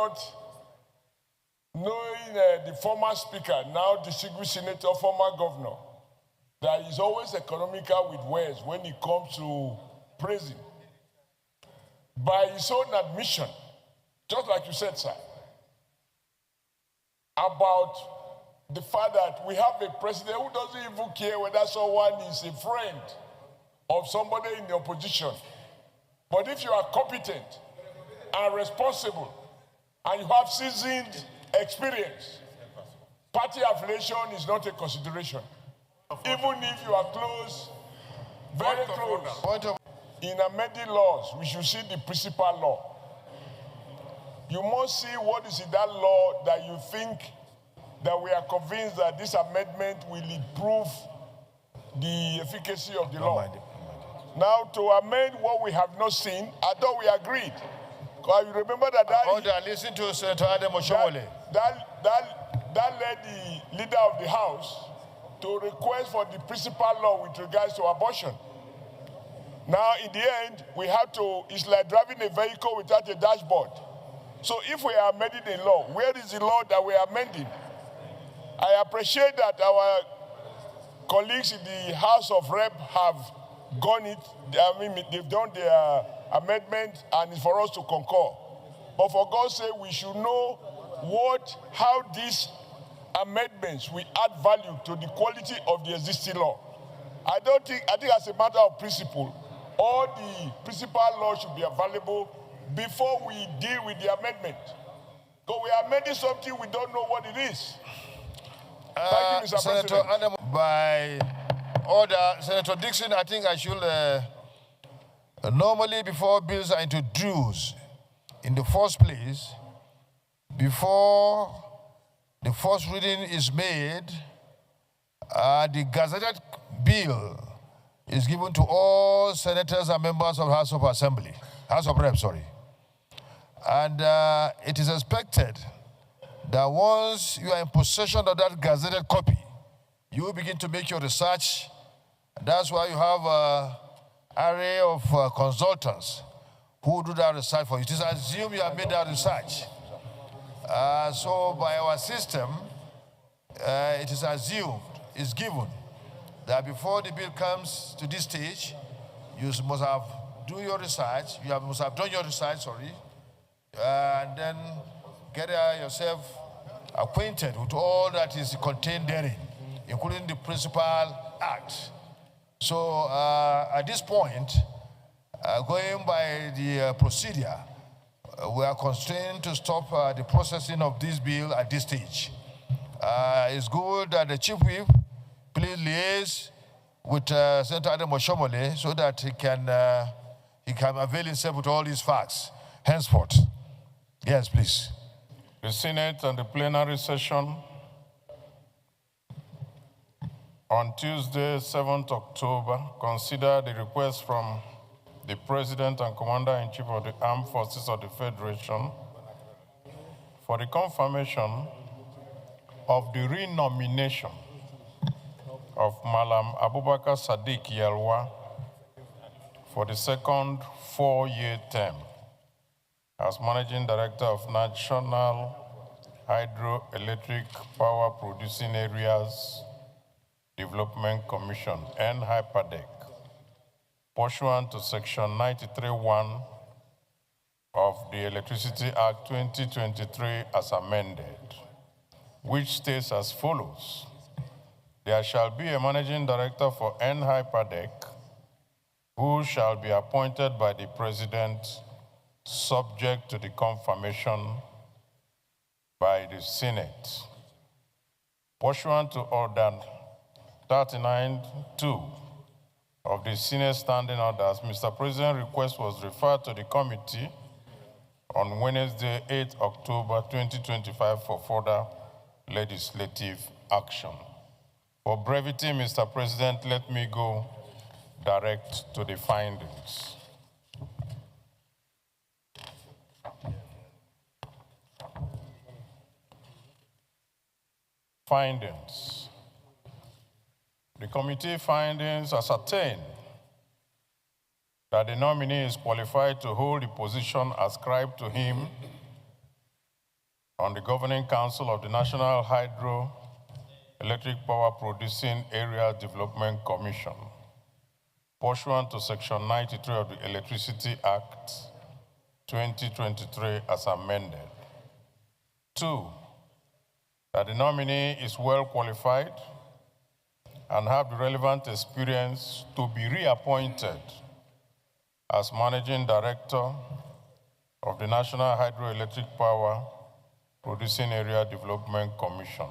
thought, knowing the former speaker, now distinguished senator, former governor, that he's always economical with words when it comes to praising. By his own admission, just like you said, sir, about the fact that we have a president who doesn't even care whether someone is a friend of somebody in the opposition. But if you are competent and responsible and you have seasoned experience, party affiliation is not a consideration. Even if you are close, very close. In amending laws, we should see the principal law. You must see what is in that law that you think that we are convinced that this amendment will improve the efficacy of the law. Now, to amend what we have not seen, I thought we agreed. Because you remember that listen to Senator Oshiomhole. That led the leader of the House to request for the principal law with regards to abortion. Now, in the end, we have to, it's like driving a vehicle without a dashboard. So if we are amending a law, where is the law that we are amending? I appreciate that our colleagues in the House of Rep have gone it. I mean, they've done their amendment, and it's for us to concur. But for God's sake, we should know how these amendments will add value to the quality of the existing law. I think as a matter of principle, all the principal laws should be available before we deal with the amendment. Because we are amending something we don't know what it is. Thank you, Mr. Senator President. Adam, by order, Senator Dixon, I think I should, normally before bills are introduced, in the first place, before the first reading is made, the gazetted bill is given to all senators and members of the House of Assembly, House of Reps, sorry. And it is expected that once you are in possession of that gazetted copy, you will begin to make your research. That's why you have an array of consultants who do that research for you. It is assumed you have made that research. So by our system, it is assumed, it's given, that before the bill comes to this stage, you must have done your research, and then get yourself acquainted with all that is contained therein, including the principal act. So at this point, going by the procedure, we are constrained to stop the processing of this bill at this stage. It's good that the Chief Whip please liaise with Senator Adam Oshiomhole so that he can avail himself with all these facts henceforth. Yes, please. The Senate and the plenary session on Tuesday, 7th October, considered the request from the President and Commander-in-Chief of the Armed Forces of the Federation for the confirmation of the renomination of Malam Abubakar Sadiq Yalwa for the second 4-year term as Managing Director of National Hydroelectric Power Producing Areas Development Commission, NHYPADEC, pursuant to Section 93(1) of the Electricity Act 2023 as amended, which states as follows: there shall be a Managing Director for NHYPADEC who shall be appointed by the President subject to the confirmation by the Senate. Pursuant to Order 39-2 of the Senate Standing Orders, Mr. President's request was referred to the committee on Wednesday, 8 October 2025 for further legislative action. For brevity, Mr. President, let me go direct to the findings. Findings. The committee findings ascertain that the nominee is qualified to hold the position ascribed to him on the Governing Council of the National Hydroelectric Power Producing Area Development Commission, pursuant to Section 93 of the Electricity Act 2023 as amended. 2, that the nominee is well qualified and have the relevant experience to be reappointed as Managing Director of the National Hydroelectric Power Producing Area Development Commission.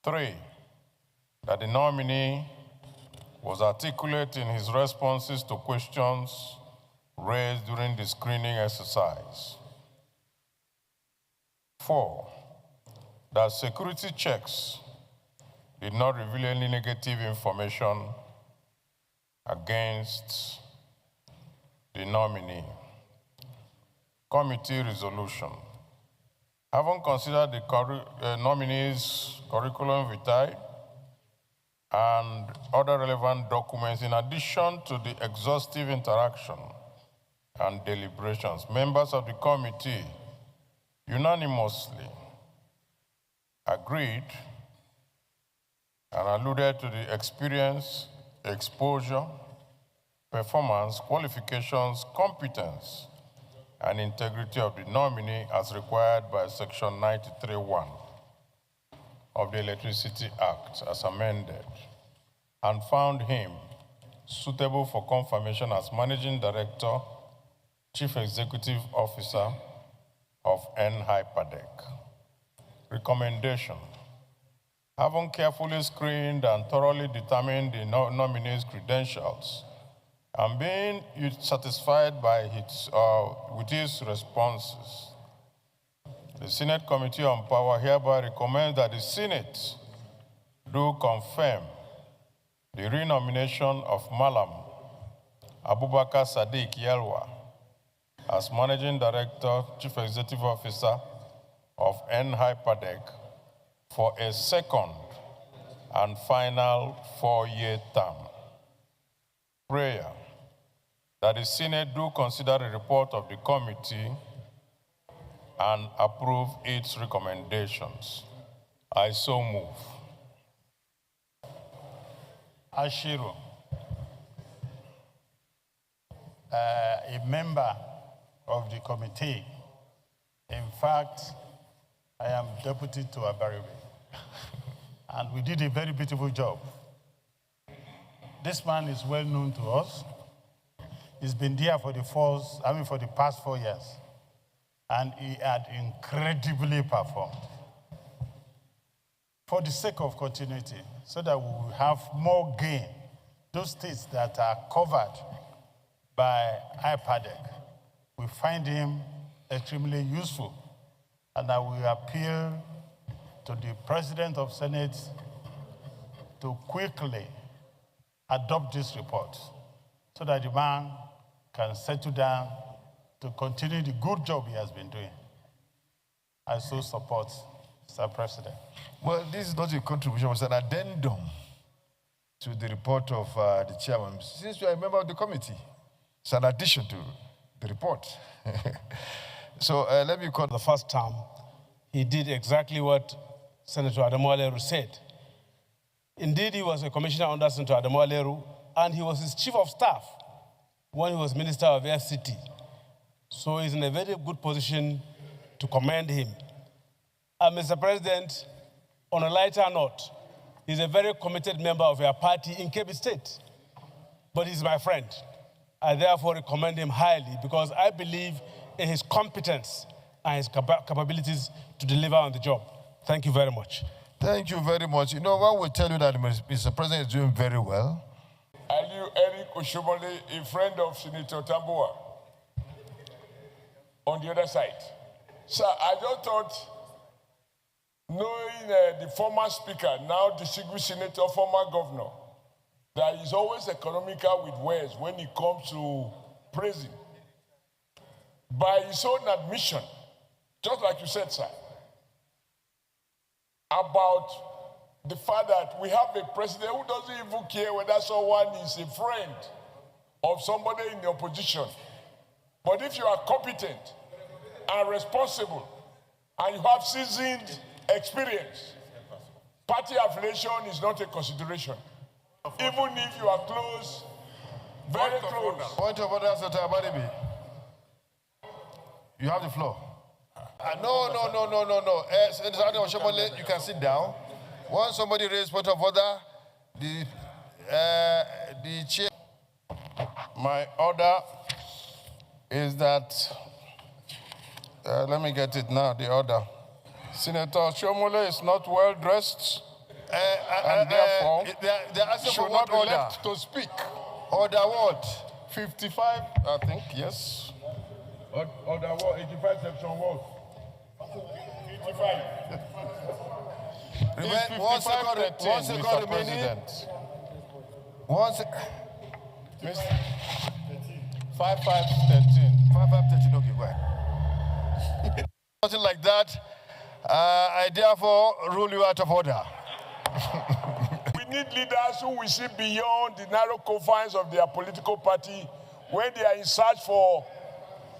3, that the nominee was articulate in his responses to questions raised during the screening exercise. 4, that security checks did not reveal any negative information against the nominee. Committee resolution. Having considered the nominee's curriculum vitae and other relevant documents, in addition to the exhaustive interaction and deliberations, members of the committee unanimously agreed and alluded to the experience, exposure, performance, qualifications, competence, and integrity of the nominee as required by Section 93(1) of the Electricity Act as amended, and found him suitable for confirmation as Managing Director, Chief Executive Officer of Hyperdeck. Recommendation. Having carefully screened and thoroughly determined the nominee's credentials, and being satisfied with his responses, the Senate Committee on Power hereby recommends that the Senate do confirm the renomination of Malam Abubakar Sadiq Yelwa as Managing Director, Chief Executive Officer of Hyperdeck for a second and final 4-year term. Prayer. That the Senate do consider the report of the committee and approve its recommendations. I so move. Ashiro, a member of the committee. In fact, I am deputy to Abaribe. And we did a very beautiful job. This man is well known to us. He's been there for the past 4 years. And he had incredibly performed. For the sake of continuity, so that we will have more gain, those states that are covered by Hyperdeck, we find him extremely useful. And I will appeal to the President of Senate to quickly adopt this report so that the man can settle down to continue the good job he has been doing. I so support, Mr. President. Well, this is not a contribution, it's an addendum to the report of the chairman. Since you are a member of the committee, it's an addition to the report. So let me call the first term. He did exactly what Senator Adamu Aleru said. Indeed, he was a commissioner under Senator Adamu Aleru, and he was his chief of staff when he was Minister of FCT. So he's in a very good position to commend him. And Mr. President, on a lighter note, he's a very committed member of your party in Kebbi State. But he's my friend. I therefore recommend him highly because I believe in his competence and his capabilities to deliver on the job. Thank you very much. Thank you very much. You know, when we tell you that Mr. President is doing very well. Aliu Eric Oshiomhole, a friend of Senator Tambuwal, on the other side. So I just thought, knowing the former speaker, now distinguished senator, former governor, that he's always economical with words when it comes to praising. By his own admission, just like you said, sir, about the fact that we have a president who doesn't even care whether someone is a friend of somebody in the opposition. But if you are competent and responsible and you have seasoned experience, party affiliation is not a consideration. Even if you are close, very close. Point of order, Senator Abaribi. You have the floor. No. Senator Oshiomhole, you can sit down. Once somebody raises point of order, the chair. My order is that, let me get it now, the order. Senator Oshiomhole is not well dressed, and therefore they're asking should for not what be order? left to speak. Order what? 55, I think, yes. Order what? 85 section what? 85. It's One second, 55-13, one second Mr. remaining. President. One second. 5513. 5513, okay, go ahead. Something like that, I therefore rule you out of order. We need leaders who will see beyond the narrow confines of their political party when they are in search for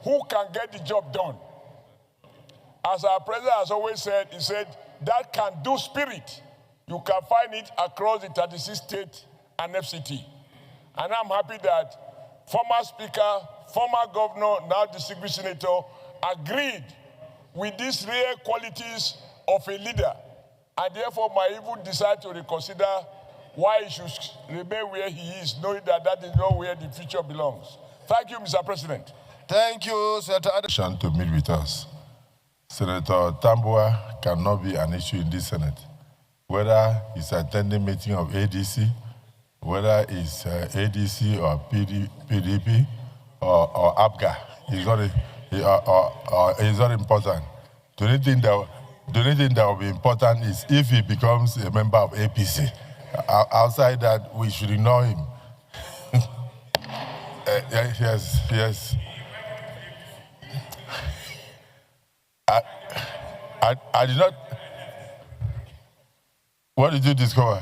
who can get the job done. As our president has always said, he said, that can do spirit. You can find it across the 36 states and FCT. And I'm happy that former speaker, former governor, now distinguished senator, agreed with these rare qualities of a leader, and therefore might even decide to reconsider why he should remain where he is, knowing that that is not where the future belongs. Thank you, Mr. President. Thank you, Senator Adam. To meet with us. Senator Tambuwal cannot be an issue in this Senate. Whether he's attending meeting of ADC, whether it's ADC or PDP or APGA, it's not important. The only thing that will be important is if he becomes a member of APC. Outside that, we should ignore him. Yes. I did not. What did you discover?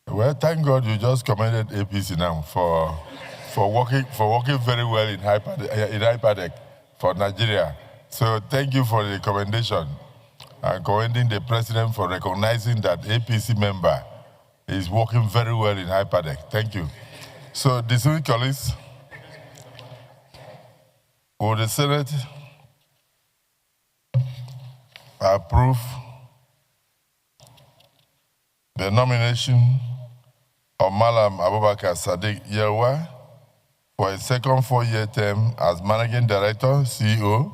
Well, thank God you just commended APC now for working very well in IPADEC for Nigeria. So thank you for the commendation and commending the president for recognizing that APC member is working very well in IPADEC. Thank you. So, distinguished colleagues, will the Senate approve the nomination of Malam Abubakar Sadiq Yelwa for a second 4-year term as Managing Director, CEO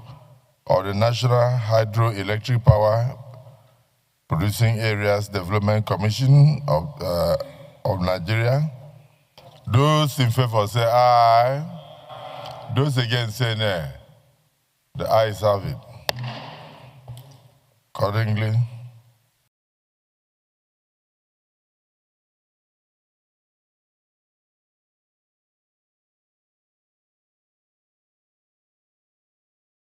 of the National Hydroelectric Power Producing Areas Development Commission of Nigeria? Those in favor say aye. Those against say nay. The ayes have it. Accordingly,